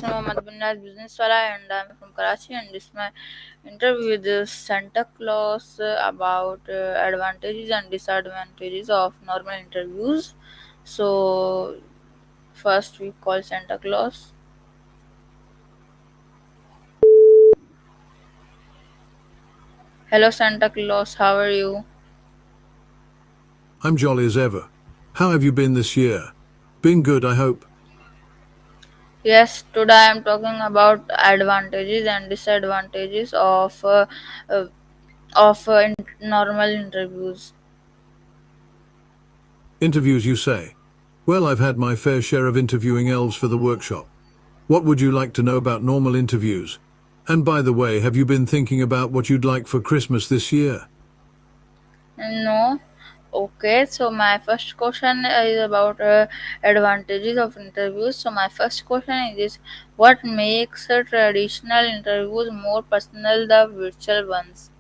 Mohammed Binaz business wala and I'm from Karachi and this is my interview with Santa Claus about advantages and disadvantages of normal interviews. So first we call Santa Claus. Hello Santa Claus, how are you? I'm jolly as ever. How have you been this year? Been good, I hope. Yes, today I am talking about advantages and disadvantages uh, normal interviews. Interviews, you say? Well, I've had my fair share of interviewing elves for the workshop. What would you like to know about normal interviews? And by the way, have you been thinking about what you'd like for Christmas this year? No. Okay, so my first question is about advantages of interviews. So my first question is this: what makes traditional interviews more personal than virtual ones?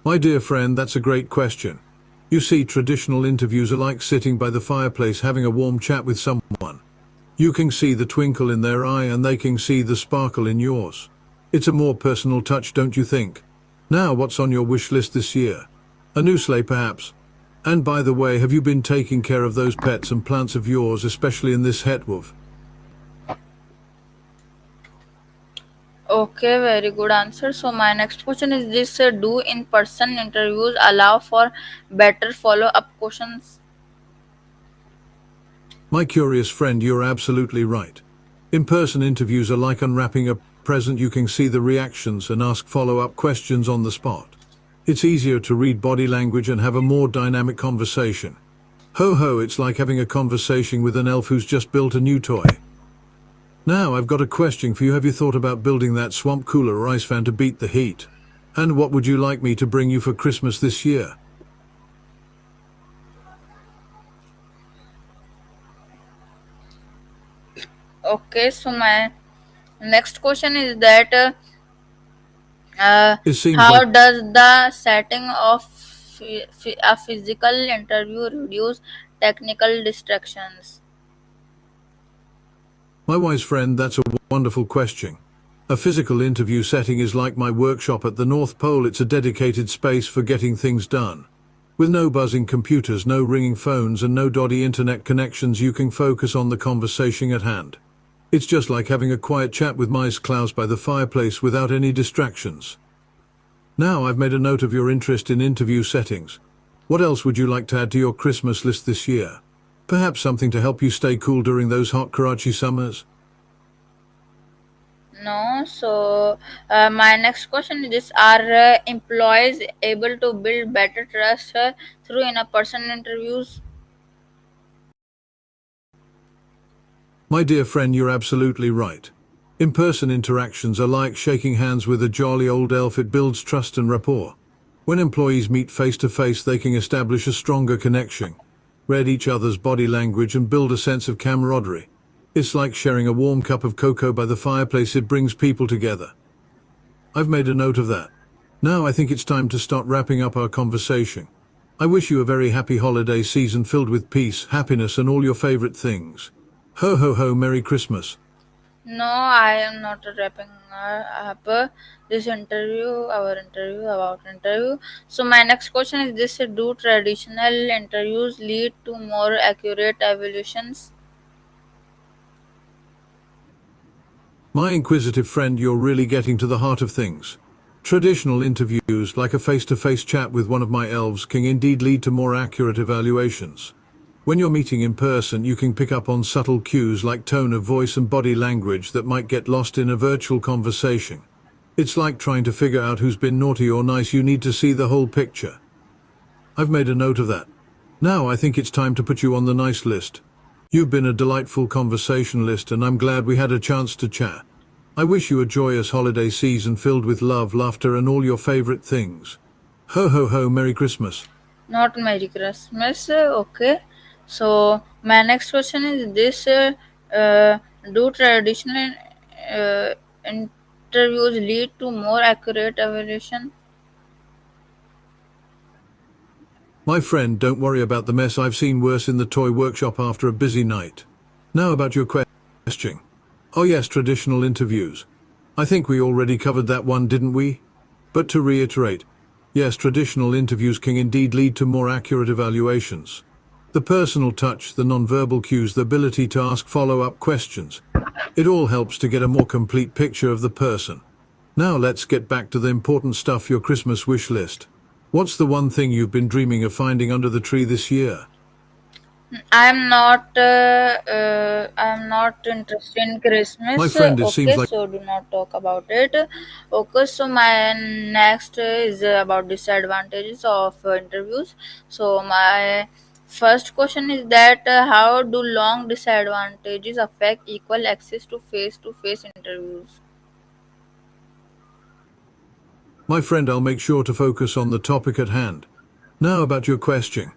My dear friend, that's a great question. You see, traditional interviews are like sitting by the fireplace having a warm chat with someone. You can see the twinkle in their eye and they can see the sparkle in yours. It's a more personal touch, don't you think? Now, what's on your wish list this year? A new sleigh, perhaps? And by the way, have you been taking care of those pets and plants of yours, especially in this hetwolf? Okay, very good answer. So my next question is this: do in-person interviews allow for better follow-up questions? My curious friend, you're absolutely right. In-person interviews are like unwrapping a present. You can see the reactions and ask follow-up questions on the spot. It's easier to read body language and have a more dynamic conversation. Ho ho, it's like having a conversation with an elf who's just built a new toy. Now, I've got a question for you. Have you thought about building that swamp cooler or ice fan to beat the heat? And what would you like me to bring you for Christmas this year? Okay, so my next question is that It seems how like does the setting of a physical interview reduce technical distractions? my wise friend, that's a wonderful question. A physical interview setting is like my workshop at the North Pole. It's a dedicated space for getting things done. With no buzzing computers, no ringing phones, and no dodgy internet connections, you can focus on the conversation at hand. It's just like having a quiet chat with Mice Klaus by the fireplace without any distractions. Now, I've made a note of your interest in interview settings. What else would you like to add to your Christmas list this year? Perhaps something to help you stay cool during those hot Karachi summers? No, so my next question is this: are employees able to build better trust through in-person interviews? My dear friend, you're absolutely right. In-person interactions are like shaking hands with a jolly old elf. It builds trust and rapport. When employees meet face to face, they can establish a stronger connection, read each other's body language and build a sense of camaraderie. It's like sharing a warm cup of cocoa by the fireplace. It brings people together. I've made a note of that. Now I think it's time to start wrapping up our conversation. I wish you a very happy holiday season filled with peace, happiness and all your favorite things. Ho ho ho, Merry Christmas. No, I am not wrapping up this interview, our interview about interview. So my next question is this: do traditional interviews lead to more accurate evaluations? My inquisitive friend, you're really getting to the heart of things. Traditional interviews, like a face-to-face chat with one of my elves, can indeed lead to more accurate evaluations. When you're meeting in person, you can pick up on subtle cues like tone of voice and body language that might get lost in a virtual conversation. It's like trying to figure out who's been naughty or nice. You need to see the whole picture. I've made a note of that. Now I think it's time to put you on the nice list. You've been a delightful conversationalist and I'm glad we had a chance to chat. I wish you a joyous holiday season filled with love, laughter and all your favorite things. Ho ho ho, Merry Christmas. Not Merry Christmas. Okay. So my next question is this: uh, do traditional uh, interviews lead to more accurate evaluation? My friend, don't worry about the mess. I've seen worse in the toy workshop after a busy night. Now about your question. Oh yes, traditional interviews. I think we already covered that one, didn't we? But to reiterate, yes, traditional interviews can indeed lead to more accurate evaluations. The personal touch, the nonverbal cues, the ability to ask follow-up questions. It all helps to get a more complete picture of the person. Now let's get back to the important stuff, your Christmas wish list. What's the one thing you've been dreaming of finding under the tree this year? I'm not interested in My Christmas. friend, it seems Okay, like so do not talk about it. Okay, so my next is about disadvantages of interviews. So my first question is that how do long disadvantages affect equal access to face interviews? My friend, I'll make sure to focus on the topic at hand. Now about your question.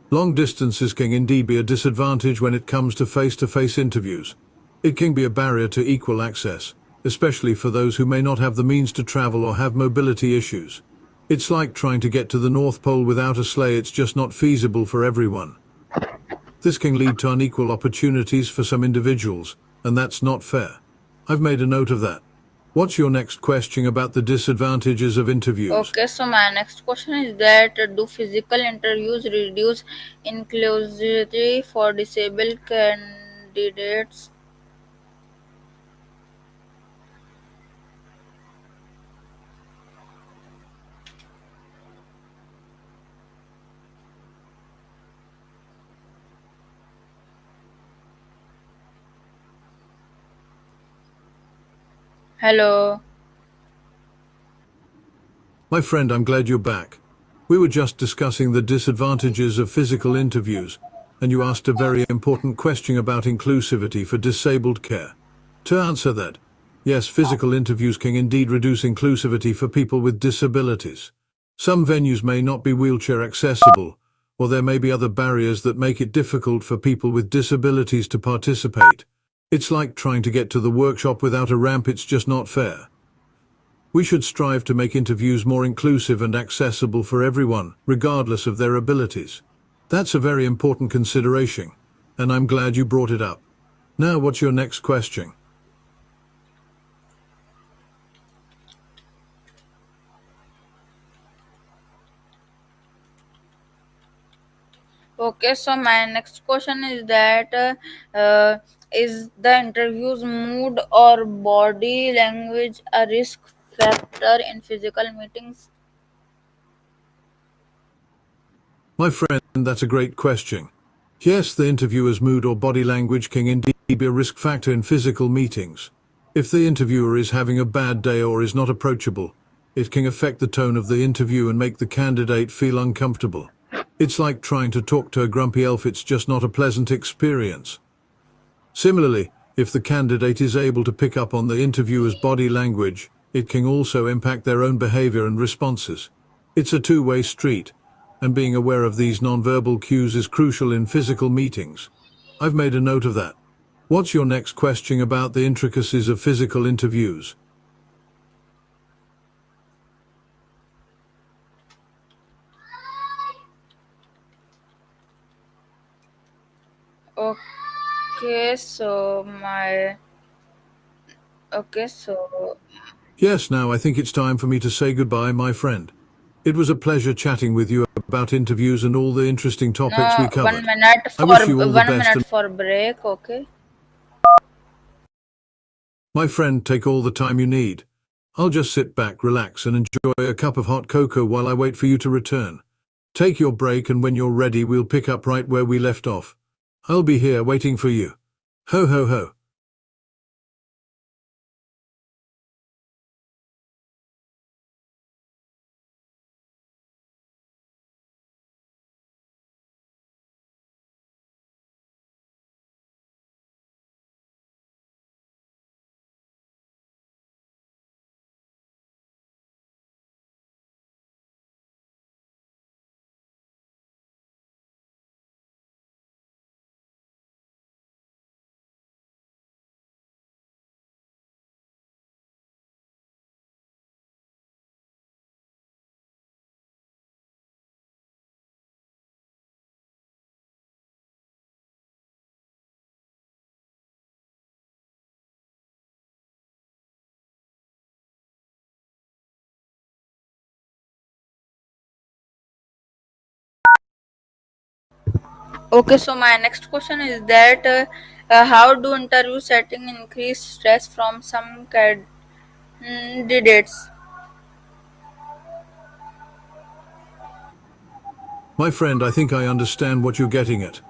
Long distances can indeed be a disadvantage when it comes to face-to-face interviews. It can be a barrier to equal access, especially for those who may not have the means to travel or have mobility issues. It's like trying to get to the North Pole without a sleigh, it's just not feasible for everyone. This can lead to unequal opportunities for some individuals, and that's not fair. I've made a note of that. What's your next question about the disadvantages of interviews? Okay, so my next question is that do physical interviews reduce inclusivity for disabled candidates? Hello. My friend, I'm glad you're back. We were just discussing the disadvantages of physical interviews, and you asked a very important question about inclusivity for disabled care. To answer that, yes, physical interviews can indeed reduce inclusivity for people with disabilities. Some venues may not be wheelchair accessible, or there may be other barriers that make it difficult for people with disabilities to participate. It's like trying to get to the workshop without a ramp, it's just not fair. We should strive to make interviews more inclusive and accessible for everyone, regardless of their abilities. That's a very important consideration, and I'm glad you brought it up. Now, what's your next question? Okay, so my next question is that is the interview's mood or body language a risk factor in physical meetings? My friend, that's a great question. Yes, the interviewer's mood or body language can indeed be a risk factor in physical meetings. If the interviewer is having a bad day or is not approachable, it can affect the tone of the interview and make the candidate feel uncomfortable. It's like trying to talk to a grumpy elf, it's just not a pleasant experience. Similarly, if the candidate is able to pick up on the interviewer's body language, it can also impact their own behavior and responses. It's a two-way street, and being aware of these nonverbal cues is crucial in physical meetings. I've made a note of that. What's your next question about the intricacies of physical interviews? Okay, so my okay, so Yes, now I think it's time for me to say goodbye, my friend. It was a pleasure chatting with you about interviews and all the interesting topics we no covered. I wish you all the one best minute and for break. Okay. my friend, take all the time you need. I'll just sit back, relax, and enjoy a cup of hot cocoa while I wait for you to return. Take your break, and when you're ready, we'll pick up right where we left off. I'll be here waiting for you. Ho ho ho. Okay, so my next question is that how do interview setting increase stress from some candidates? My friend, I think I understand what you're getting at.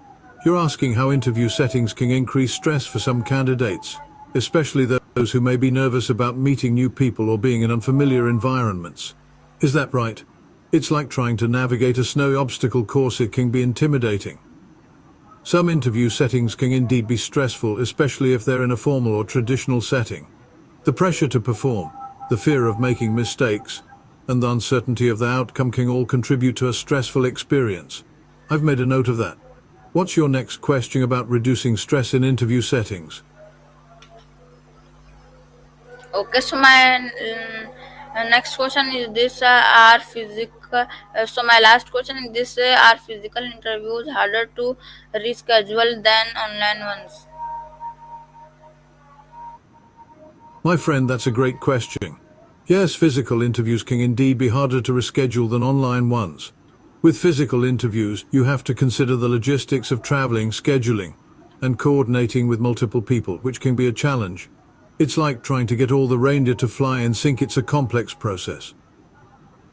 You're asking how interview settings can increase stress for some candidates, especially those who may be nervous about meeting new people or being in unfamiliar environments. Is that right? It's like trying to navigate a snowy obstacle course. It can be intimidating. Some interview settings can indeed be stressful, especially if they're in a formal or traditional setting. The pressure to perform, the fear of making mistakes, and the uncertainty of the outcome can all contribute to a stressful experience. I've made a note of that. What's your next question about reducing stress in interview settings? Okay, so my next question is this: are physical? So my last question is this: are physical interviews harder to reschedule than online ones? My friend, that's a great question. Yes, physical interviews can indeed be harder to reschedule than online ones. With physical interviews, you have to consider the logistics of traveling, scheduling, and coordinating with multiple people, which can be a challenge. It's like trying to get all the reindeer to fly in sync. It's a complex process.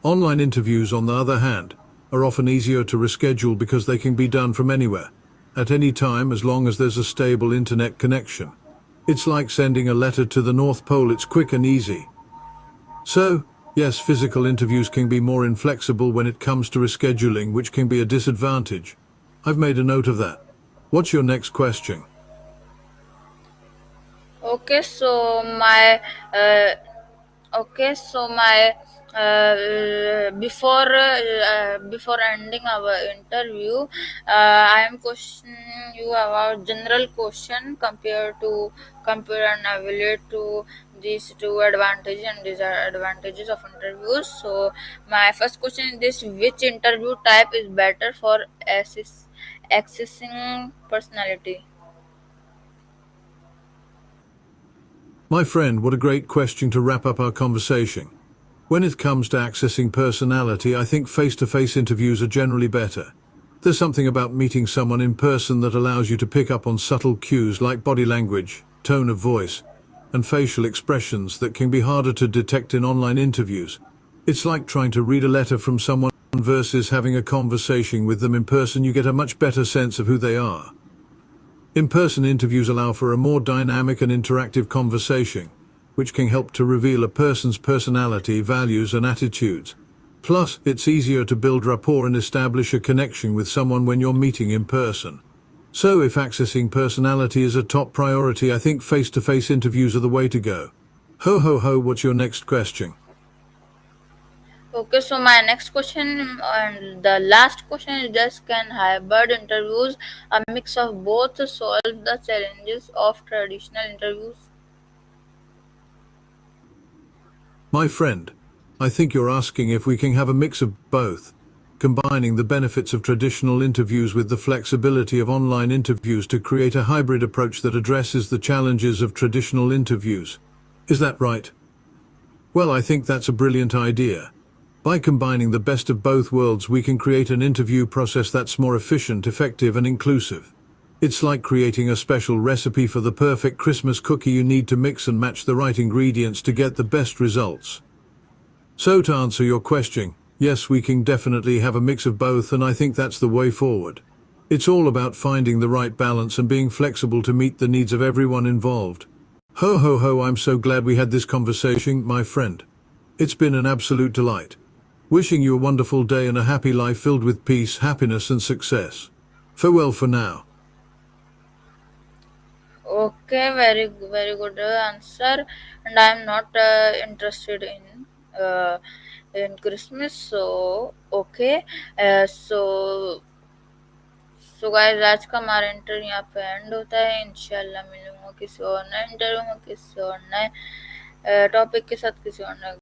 Online interviews, on the other hand, are often easier to reschedule because they can be done from anywhere, at any time, as long as there's a stable internet connection. It's like sending a letter to the North Pole. It's quick and easy. So, yes, physical interviews can be more inflexible when it comes to rescheduling, which can be a disadvantage. I've made a note of that. What's your next question? Okay, so my uh, okay, so my before ending our interview, I am questioning you about general question compare and evaluate to these two advantages and disadvantages of interviews. So my first question is this: which interview type is better for accessing personality? My friend, what a great question to wrap up our conversation. When it comes to accessing personality, I think face-to-face interviews are generally better. There's something about meeting someone in person that allows you to pick up on subtle cues like body language, tone of voice, and facial expressions that can be harder to detect in online interviews. It's like trying to read a letter from someone versus having a conversation with them in person. You get a much better sense of who they are. In-person interviews allow for a more dynamic and interactive conversation, which can help to reveal a person's personality, values, and attitudes. Plus, it's easier to build rapport and establish a connection with someone when you're meeting in person. So if accessing personality is a top priority, I think face-to-face interviews are the way to go. Ho ho ho, what's your next question? Okay, so my next question and the last question is just, can hybrid interviews, a mix of both, solve the challenges of traditional interviews? My friend, I think you're asking if we can have a mix of both, combining the benefits of traditional interviews with the flexibility of online interviews to create a hybrid approach that addresses the challenges of traditional interviews. Is that right? Well, I think that's a brilliant idea. By combining the best of both worlds, we can create an interview process that's more efficient, effective, and inclusive. It's like creating a special recipe for the perfect Christmas cookie. You need to mix and match the right ingredients to get the best results. So to answer your question, yes, we can definitely have a mix of both, and I think that's the way forward. It's all about finding the right balance and being flexible to meet the needs of everyone involved. Ho ho ho, I'm so glad we had this conversation, my friend. It's been an absolute delight. Wishing you a wonderful day and a happy life filled with peace, happiness, and success. Farewell for now. Okay, very good answer. And I'm not interested in Christmas. So okay, so guys आज का हमारा interview यहाँ पे and होता है। इंशाल्लाह मिलूंगा किसी और नए इंटरव्यू में किसी और नए टॉपिक के साथ किसी और नए